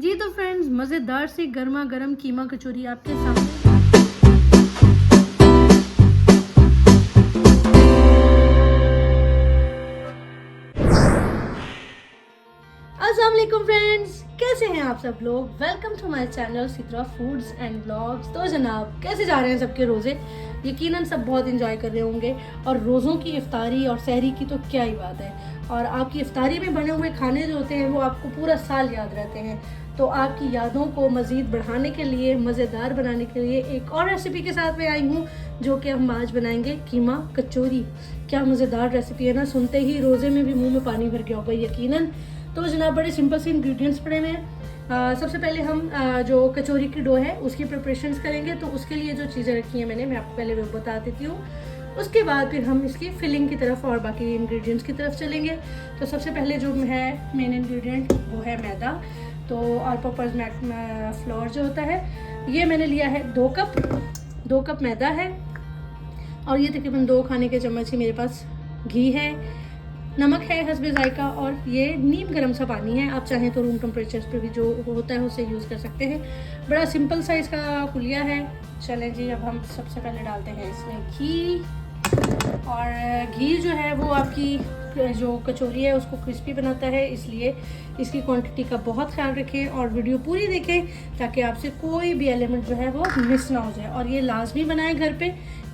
जी तो फ्रेंड्स, मज़ेदार सी गर्मा गर्म कीमा कचौरी आपके सामने। अस्सलाम वालेकुम फ्रेंड्स, कैसे हैं आप सब लोग। Welcome to my channel Sitra foods and blogs. तो जनाब, कैसे जा रहे हैं सबके रोज़े। यकीनन सब बहुत इंजॉय कर रहे होंगे। और रोज़ों की इफ्तारी और सहरी की तो क्या ही बात है। और आपकी इफ्तारी में बने हुए खाने जो होते हैं वो आपको पूरा साल याद रहते हैं। तो आपकी यादों को मज़ीद बढ़ाने के लिए, मज़ेदार बनाने के लिए एक और रेसिपी के साथ मैं आई हूँ, जो कि हम आज बनाएंगे कीमा कचौरी। क्या मज़ेदार रेसिपी है ना, सुनते ही रोज़े में भी मुँह में पानी भर गया होगा यकीनन। तो जनाब, बड़े सिंपल से इंग्रेडिएंट्स पड़े हुए हैं। सबसे पहले हम जो कचौरी की डो है उसकी प्रिपरेशंस करेंगे। तो उसके लिए जो चीज़ें रखी हैं मैं आपको पहले वो बता देती हूँ। उसके बाद फिर हम इसकी फिलिंग की तरफ और बाकी इंग्रेडिएंट्स की तरफ चलेंगे। तो सबसे पहले जो है मेन इंग्रेडिएंट वो है मैदा। तो ऑल पर्पज़ फ्लोर जो होता है, ये मैंने लिया है 2 कप मैदा है। और ये तकरीबन 2 खाने के चम्मच ही मेरे पास घी है। नमक है हस्बे जायका, और ये नीम गर्म सा पानी है। आप चाहें तो रूम टेम्परेचर पे भी जो होता है उससे यूज़ कर सकते हैं। बड़ा सिंपल सा इसका कुलिया है। चलें जी, अब हम सबसे पहले डालते हैं इसमें घी। और घी जो है वो आपकी जो कचौरी है उसको क्रिस्पी बनाता है, इसलिए इसकी क्वांटिटी का बहुत ख्याल रखें और वीडियो पूरी देखें ताकि आपसे कोई भी एलिमेंट जो है वो मिस ना हो जाए। और ये लाजमी बनाएं घर पे।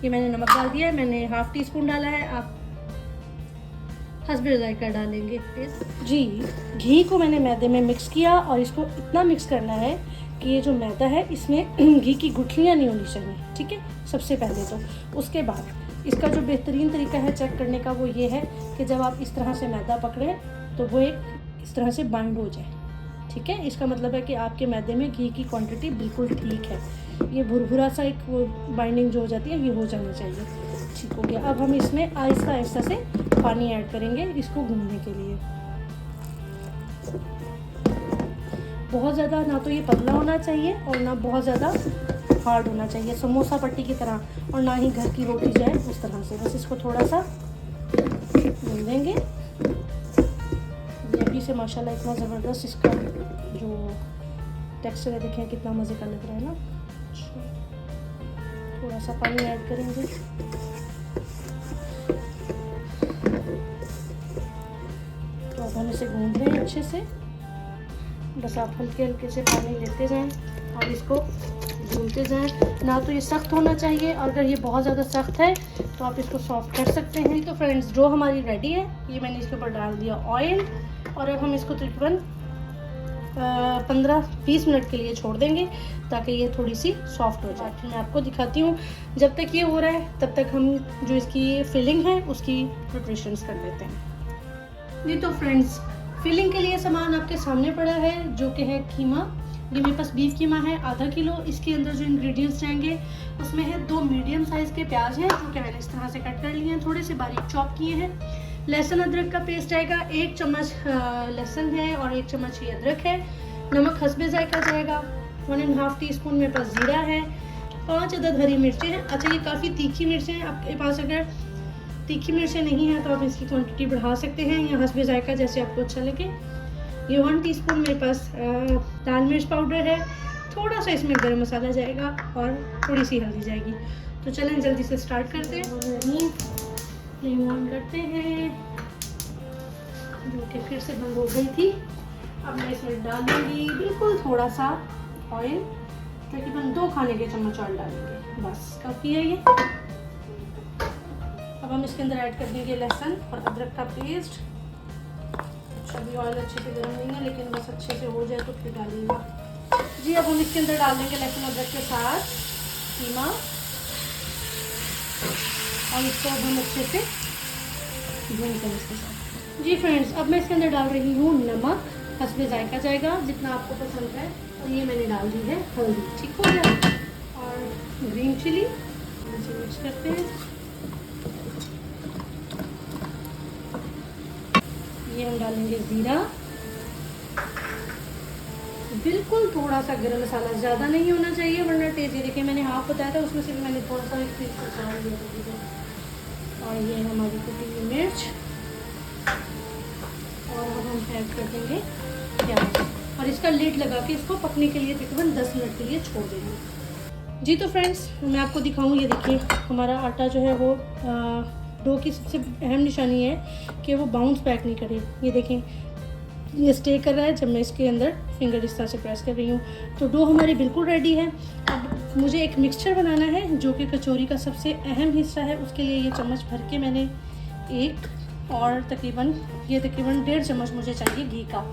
ये मैंने नमक डाल दिया है, मैंने ½ टीस्पून डाला है। आप हस्बे जायका डालेंगे जी। घी को मैंने मैदे में मिक्स किया और इसको इतना मिक्स करना है कि ये जो मैदा है इसमें घी की गुठलियाँ नहीं होनी चाहिए, ठीक है, सबसे पहले तो। उसके बाद इसका जो बेहतरीन तरीका है चेक करने का वो ये है कि जब आप इस तरह से मैदा पकड़ें तो वो एक इस तरह से बाइंड हो जाए, ठीक है। इसका मतलब है कि आपके मैदे में घी की क्वांटिटी बिल्कुल ठीक है। ये भुरभुरा सा एक वो बाइंडिंग जो हो जाती है ये हो जाना चाहिए, ठीक हो गया। अब हम इसमें आहिस्ता आहिस्ता से पानी ऐड करेंगे इसको गूंदने के लिए। बहुत ज़्यादा ना तो ये पतला होना चाहिए और ना बहुत ज़्यादा हार्ड होना चाहिए समोसा पट्टी की तरह, और ना ही घर की रोटी जाए उस तरह से। बस इसको थोड़ा सा गूंदेंगे। ये अभी से माशाल्लाह इतना ज़बरदस्त इसका जो टेक्सचर है, देखें कितना मज़े का लग रहा है ना। थोड़ा सा पानी ऐड करेंगे। तो अब हम इसे गूंद रहे हैं अच्छे से। बस आप हल्के हल्के से पानी लेते जाएं और इसको भूनते जाएं। ना तो ये सख्त होना चाहिए, और अगर ये बहुत ज़्यादा सख्त है तो आप इसको सॉफ्ट कर सकते हैं। तो फ्रेंड्स, डो हमारी रेडी है। ये मैंने इसके ऊपर डाल दिया ऑयल, और अब हम इसको तकरीबन 15-20 मिनट के लिए छोड़ देंगे ताकि ये थोड़ी सी सॉफ्ट हो जाए। मैं आपको दिखाती हूँ। जब तक ये हो रहा है तब तक हम जो इसकी फिलिंग है उसकी प्रिपरेशंस कर लेते हैं। जी तो फ्रेंड्स, फिलिंग के लिए सामान आपके सामने पड़ा है, जो कि है कीमा। ये मेरे पास बीफ कीमा है ½ किलो। इसके अंदर जो इंग्रेडिएंट्स जाएंगे उसमें है 2 मीडियम साइज़ के प्याज हैं, जो कि मैंने इस तरह से कट कर लिए हैं, थोड़े से बारीक चॉप किए हैं। लहसुन अदरक का पेस्ट आएगा, 1 चम्मच लहसुन है और 1 चम्मच ही अदरक है। नमक हस्बे जायका जाएगा। 1½ टीस्पून मेरे पास ज़ीरा है। 5 अदद हरी मिर्चें हैं। अच्छा, ये काफ़ी तीखी मिर्चें हैं। आपके पास अगर तीखी मिर्चें नहीं है तो आप इसकी क्वांटिटी बढ़ा सकते हैं या हस्बे जायका जैसे आपको अच्छा लगे। ये 1 टीस्पून मेरे पास लाल मिर्च पाउडर है। थोड़ा सा इसमें गरम मसाला जाएगा और थोड़ी सी हल्दी जाएगी। तो चलें जल्दी से स्टार्ट करते हैं। फ्लेम ऑन करते हैं, जो कि फिर से बंद हो गई थी। अब मैं इसमें डाल दूँगी बिल्कुल थोड़ा सा ऑयल, तकरीबन 2 खाने के चम्मच ऑयल डालेंगे, बस काफ़ी है ये। अब हम इसके अंदर ऐड कर देंगे लहसुन और अदरक का पेस्ट। अभी ऑयल अच्छे से गर्म नहीं है, लेकिन बस अच्छे से हो जाए तो फिर डालिएगा जी। अब हम इसके अंदर डाल देंगे लहसुन अदरक के साथ कीमा, और इसको अब हम अच्छे से भूनते हैं इसके साथ जी। फ्रेंड्स, अब मैं इसके अंदर डाल रही हूँ नमक, हस्बे जायका जाएगा जितना आपको पसंद है। और ये मैंने डाल दी है हल्दी, ठीक हो गया। और ग्रीन चिली इसे मिक्स करते हैं। ये हम डालेंगे ज़ीरा, बिल्कुल थोड़ा सा गरम मसाला, ज़्यादा नहीं होना चाहिए वरना टेस्ट। ये देखिए मैंने हाफ बताया था, उसमें से भी मैंने थोड़ा सा एक पीस डाल दिया। और ये हमारी कुटी हुई मिर्च, और अब हम ऐड कर देंगे प्याज। और इसका लिड लगा के इसको पकने के लिए तकरीबन 10 मिनट के लिए छोड़ देंगे। जी तो फ्रेंड्स, मैं आपको दिखाऊँ, ये देखिए हमारा आटा जो है वो डो की सबसे अहम निशानी है कि वो बाउंस बैक नहीं करे। ये देखें, ये स्टे कर रहा है जब मैं इसके अंदर फिंगर इस तरह से प्रेस कर रही हूँ। तो डो हमारी बिल्कुल रेडी है। अब मुझे एक मिक्सचर बनाना है जो कि कचौरी का सबसे अहम हिस्सा है। उसके लिए ये चम्मच भर के मैंने एक और तकरीबन 1.5 चम्मच मुझे चाहिए घी का।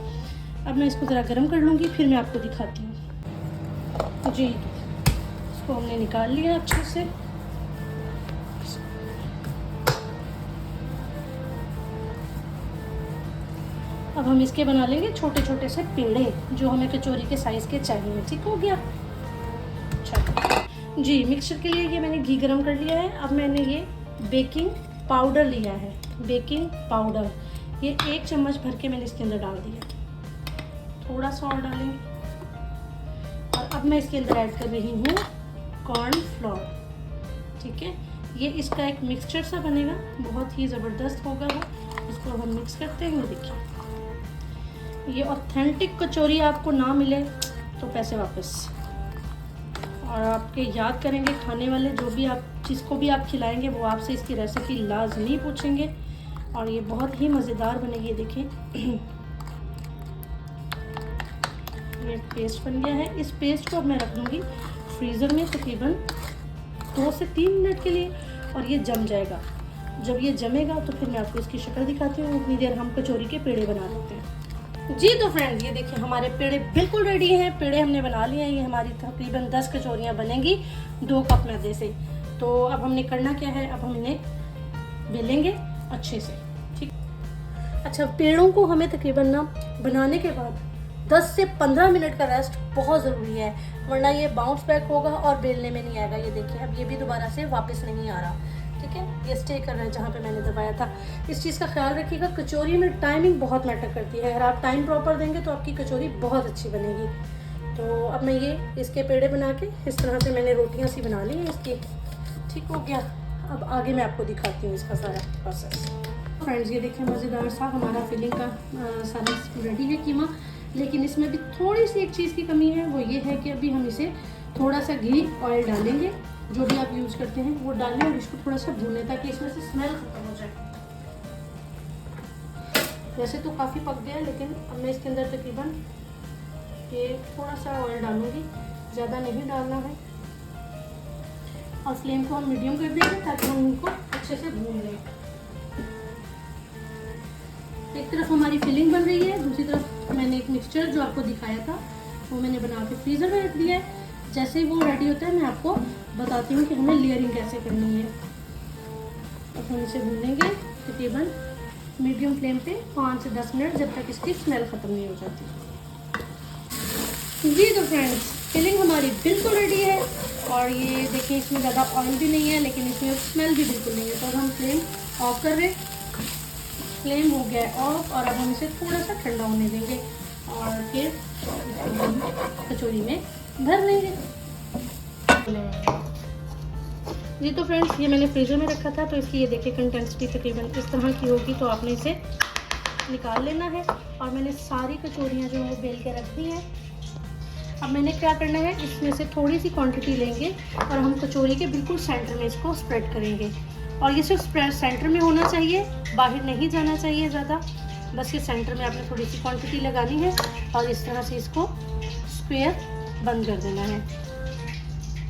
अब मैं इसको ज़रा गर्म कर लूँगी, फिर मैं आपको दिखाती हूँ। जी, इसको हमने निकाल लिया अच्छे से। अब हम इसके बना लेंगे छोटे छोटे से पेड़े जो हमें कचौरी के साइज़ के चाहिए। ठीक हो गया। अच्छा जी, मिक्सचर के लिए ये मैंने घी गरम कर लिया है। अब मैंने ये बेकिंग पाउडर लिया है, बेकिंग पाउडर, ये 1 चम्मच भर के मैंने इसके अंदर डाल दिया। थोड़ा सा और डालेंगे। और अब मैं इसके अंदर ऐड कर रही हूँ कॉर्न फ्लोर। ठीक है, ये इसका एक मिक्सचर सा बनेगा, बहुत ही ज़बरदस्त होगा वो। इसको हम मिक्स करते हैं। देखिए, ये ऑथेंटिक कचौरी आपको ना मिले तो पैसे वापस। और आपके याद करेंगे खाने वाले, जो भी आप जिसको भी आप खिलाएंगे वो आपसे इसकी रेसिपी लाजमी पूछेंगे। और ये बहुत ही मज़ेदार बनेगी। देखें, ये पेस्ट बन गया है। इस पेस्ट को अब मैं रख दूँगी फ्रीज़र में तकरीबन 2 से 3 मिनट के लिए, और ये जम जाएगा। जब ये जमेगा तो फिर मैं आपको इसकी शक्ल दिखाती हूँ। उतनी देर हम कचौरी के पेड़े बना लेते हैं। जी तो फ्रेंड्स, ये देखिए हमारे पेड़े बिल्कुल रेडी हैं। पेड़े हमने बना लिए हैं। ये हमारी तकरीबन 10 कचौरियाँ बनेंगी 2 कप मैदे से। तो अब हमने करना क्या है, अब हम इन्हें बेलेंगे अच्छे से। ठीक। अच्छा, पेड़ों को हमें तकरीबन ना बनाने के बाद 10 से 15 मिनट का रेस्ट बहुत ज़रूरी है, वरना ये बाउंस बैक होगा और बेलने में नहीं आएगा। ये देखिए, अब ये भी दोबारा से वापस नहीं आ रहा। ठीक है, ये स्टे कर रहा है जहाँ पे मैंने दबाया था। इस चीज़ का ख्याल रखिएगा, कचौरी में टाइमिंग बहुत मैटर करती है। अगर आप टाइम प्रॉपर देंगे तो आपकी कचौरी बहुत अच्छी बनेगी। तो अब मैं ये इसके पेड़े बना के इस तरह से मैंने रोटियां सी बना ली हैं इसकी। ठीक हो गया। अब आगे मैं आपको दिखाती हूँ इसका सारा प्रोसेस। फ्रेंड्स, ये देखिए मज़ेदार सा हमारा फिलिंग का सारा रेडी है कीमा। लेकिन इसमें भी थोड़ी सी एक चीज़ की कमी है, वो ये है कि अभी हम इसे थोड़ा सा घी ऑयल डालेंगे, जो भी आप यूज़ करते हैं वो डालें, और इसको थोड़ा सा भूनें ताकि इसमें से स्मेल खत्म हो जाए। वैसे तो काफ़ी पक गया है, लेकिन अब मैं इसके अंदर तकरीबन ये थोड़ा सा ऑयल डालूंगी, ज़्यादा नहीं डालना है। और फ्लेम को हम मीडियम कर देंगे ताकि हम उनको अच्छे से भून लें। एक तरफ हमारी फिलिंग बन रही है, दूसरी तरफ मैंने एक मिक्सचर जो आपको दिखाया था वो मैंने बना के फ्रीज़र में रख दिया है। जैसे ही वो रेडी होता है मैं आपको बताती हूँ कि हमें लेयरिंग कैसे करनी है। अब हम इसे भूनेंगे तकरीबन मीडियम फ्लेम पे 5 से 10 मिनट, जब तक इसकी स्मेल ख़त्म नहीं हो जाती। जी तो फ्रेंड्स, फिलिंग हमारी बिल्कुल रेडी है। और ये देखिए, इसमें ज़्यादा ऑयल भी नहीं है, लेकिन इसमें स्मेल भी बिल्कुल नहीं है। तो अब हम फ्लेम ऑफ कर रहे, फ्लेम हो गया है ऑफ। और अब हम इसे थोड़ा सा ठंडा होने देंगे और फिर कचौरी में भर लेंगे। जी तो फ्रेंड्स, ये मैंने फ्रीज़र में रखा था, तो इसकी ये देखिए कंटेंसिटी तकरीबन इस तरह की होगी। तो आपने इसे निकाल लेना है। और मैंने सारी कचौरियाँ जो है बेल के रख दी हैं। अब मैंने क्या करना है, इसमें से थोड़ी सी क्वांटिटी लेंगे और हम कचौरी के बिल्कुल सेंटर में इसको स्प्रेड करेंगे। और ये सिर्फ सेंटर में होना चाहिए, बाहर नहीं जाना चाहिए ज़्यादा। बस ये सेंटर में आपने थोड़ी सी क्वांटिटी लगानी है और इस तरह से इसको स्क्वायर बंद कर देना है।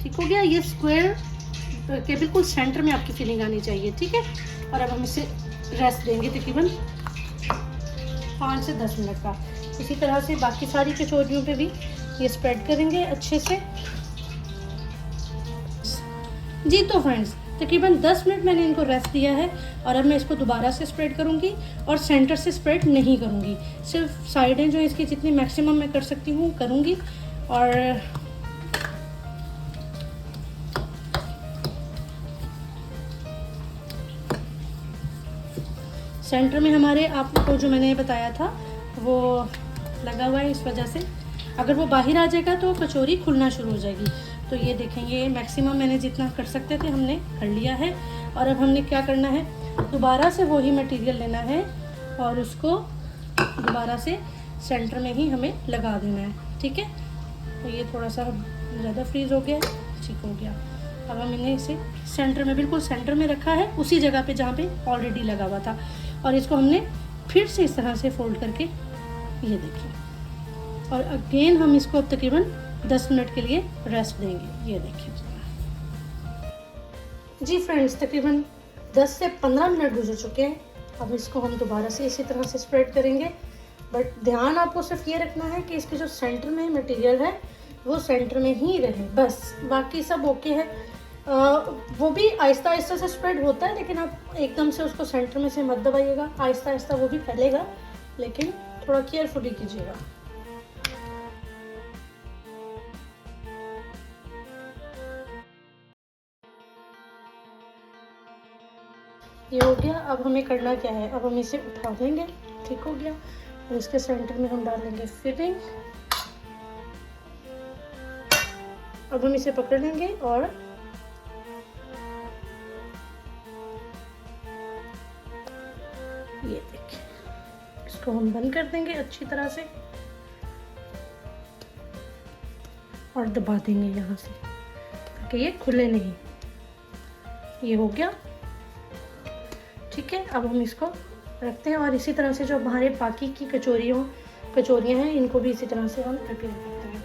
ठीक हो गया। ये स्क्वायर के बिल्कुल सेंटर में आपकी फिलिंग आनी चाहिए। ठीक है। और अब हम इसे रेस्ट देंगे तकरीबन 5 से 10 मिनट का। इसी तरह से बाकी सारी कचौरियों पे भी ये स्प्रेड करेंगे अच्छे से। जी तो फ्रेंड्स, तकरीबन 10 मिनट मैंने इनको रेस्ट दिया है। और अब मैं इसको दोबारा से स्प्रेड करूँगी और सेंटर से स्प्रेड नहीं करूँगी, सिर्फ साइडें जो इसकी जितनी मैक्सिमम मैं कर सकती हूँ करूँगी। और सेंटर में हमारे आपको जो मैंने बताया था वो लगा हुआ है, इस वजह से अगर वो बाहर आ जाएगा तो कचौरी खुलना शुरू हो जाएगी। तो ये देखेंगे मैक्सिमम मैंने जितना कर सकते थे हमने कर लिया है। और अब हमने क्या करना है, दोबारा से वही मटेरियल लेना है और उसको दोबारा से सेंटर में ही हमें लगा देना है, ठीक है। तो ये थोड़ा सा ज़्यादा फ्रीज़ हो गया है, ठीक हो गया। अब हम इन्हें इसे सेंटर में, बिल्कुल सेंटर में रखा है, उसी जगह पे जहाँ पे ऑलरेडी लगा हुआ था। और इसको हमने फिर से इस तरह से फोल्ड करके, ये देखिए, और अगेन हम इसको अब तकरीबन 10 मिनट के लिए रेस्ट देंगे। ये देखिए जी फ्रेंड्स, तकरीबन 10 से 15 मिनट गुजर चुके हैं। अब इसको हम दोबारा से इसी तरह से स्प्रेड करेंगे, बट ध्यान आपको सिर्फ ये रखना है कि इसके जो सेंटर में मटेरियल है वो सेंटर में ही रहे, बस। बाकी सब ओके है। वो भी आहिस्ता आहिस्ता से स्प्रेड होता है, लेकिन आप एकदम से उसको सेंटर में से मत दबाइएगा, आहिस्ता आहिस्ता वो भी फैलेगा, लेकिन थोड़ा केयरफुली कीजिएगा। ये हो गया। अब हमें करना क्या है, अब हम इसे उठा देंगे, ठीक हो गया। और इसके सेंटर में हम डालेंगे फिलिंग। अब हम इसे पकड़ लेंगे और ये देखिए, इसको हम बंद कर देंगे अच्छी तरह से और दबा देंगे यहाँ से ताकि ये खुले नहीं। ये हो गया, ठीक है। अब हम इसको रखते हैं और इसी तरह से जो हमारे बाकी की कचौरियाँ हैं, इनको भी इसी तरह से हम प्रिपेयर करते हैं।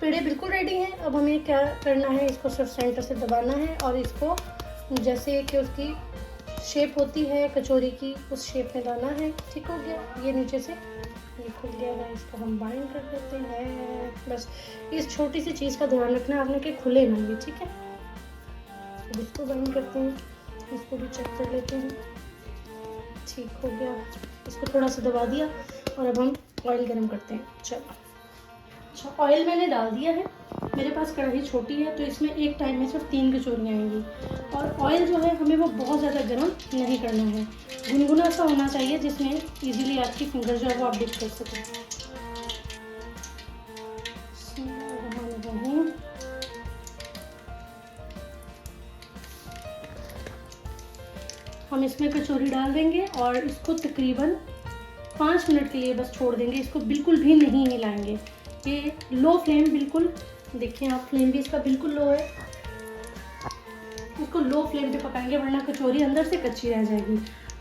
पेड़े बिल्कुल रेडी हैं। अब हमें क्या करना है, इसको सिर्फ सेंटर से दबाना है और इसको जैसे कि उसकी शेप होती है कचौरी की, उस शेप में लाना है, ठीक हो गया। ये नीचे से ये खुल गया है, इसको हम बाइंड कर देते हैं। बस इस छोटी सी चीज़ का ध्यान रखना है आपने कि खुले ना ये, ठीक है। अब इसको बाइंड करते हैं, इसको भी चेक कर लेते हैं, ठीक हो गया। इसको थोड़ा सा दबा दिया और अब हम ऑयल गर्म करते हैं। चलो, अच्छा, ऑयल मैंने डाल दिया है। मेरे पास कढ़ाई छोटी है तो इसमें एक टाइम में सिर्फ 3 कचौरियाँ आएंगी। और ऑयल जो है हमें वो बहुत ज़्यादा गर्म नहीं करना है, गुनगुना सा होना चाहिए जिसमें इजीली आपकी फिंगर जो है वो आप डिप कर सकें। हम इसमें कचौरी डाल देंगे और इसको तकरीबन 5 मिनट के लिए बस छोड़ देंगे। इसको बिल्कुल भी नहीं हिलाएंगे। ये लो फ्लेम, बिल्कुल देखिए आप, फ्लेम भी इसका बिल्कुल लो है। इसको लो फ्लेम पे पकाएंगे वरना कचौरी अंदर से कच्ची रह जाएगी।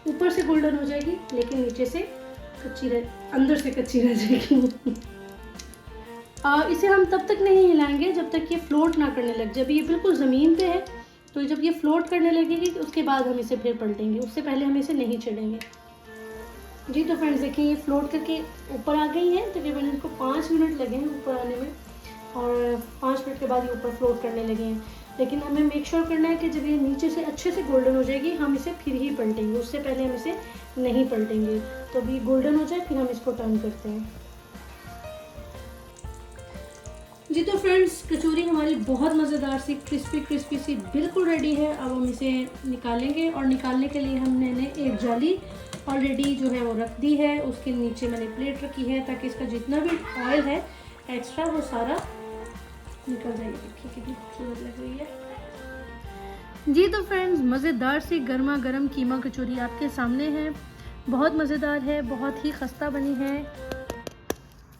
ऊपर से गोल्डन हो जाएगी लेकिन नीचे से अंदर से कच्ची रह जाएगी। इसे हम तब तक नहीं हिलाएंगे जब तक ये फ्लोट ना करने लग जाए। जब ये बिल्कुल ज़मीन पे है तो जब ये फ्लोट करने लगेगी उसके बाद हम इसे फिर पलटेंगे, उससे पहले हम इसे नहीं छेड़ेंगे। जी तो फ्रेंड्स देखिए, ये फ्लोट करके ऊपर आ गई है। तकरीबन इनको 5 मिनट लगे हैं ऊपर आने में और 5 मिनट के बाद ये ऊपर फ्लोट करने लगे हैं। लेकिन हमें मेक श्योर करना है कि जब ये नीचे से अच्छे से गोल्डन हो जाएगी हम इसे फिर ही पलटेंगे, उससे पहले हम इसे नहीं पलटेंगे। तो अभी गोल्डन हो जाए फिर हम इसको टर्न करते हैं। जी तो फ्रेंड्स, कचौरी हमारी बहुत मज़ेदार सी क्रिस्पी सी बिल्कुल रेडी है। अब हम इसे निकालेंगे और निकालने के लिए हमने एक जाली ऑलरेडी जो है वो रख दी है। उसके नीचे मैंने प्लेट रखी है ताकि इसका जितना भी ऑयल है एक्स्ट्रा वो सारा निकल जाएगा। देखिए कितनी खूबसूरत लग रही है। जी तो फ्रेंड्स, मज़ेदार सी गर्मा गर्म कीमा कचौरी आपके सामने है। बहुत मज़ेदार है, बहुत ही खस्ता बनी है।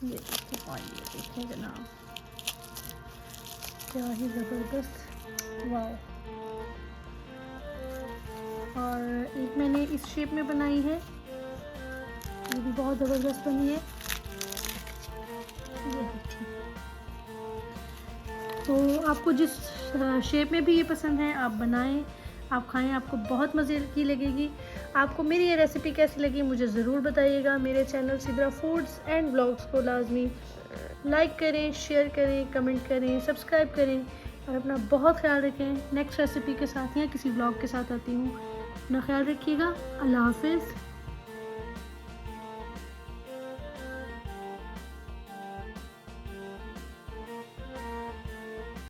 ये देखिए जनाब, क्या ही ज़बरदस्त, वाह। और एक मैंने इस शेप में बनाई है, ये भी बहुत ज़बरदस्त बनी है। ये देखिए, तो आपको जिस शेप में भी ये पसंद है आप बनाएं, आप खाएं, आपको बहुत मज़े की लगेगी। आपको मेरी ये रेसिपी कैसी लगी मुझे ज़रूर बताइएगा। मेरे channel Sidra foods and blogs को लाजमी लाइक करें, शेयर करें, कमेंट करें, सब्सक्राइब करें। और अपना बहुत ख्याल रखें। नेक्स्ट रेसिपी के साथ या किसी ब्लॉग के साथ आती हूँ। अपना ख्याल रखिएगा। अल्लाह हाफिज़।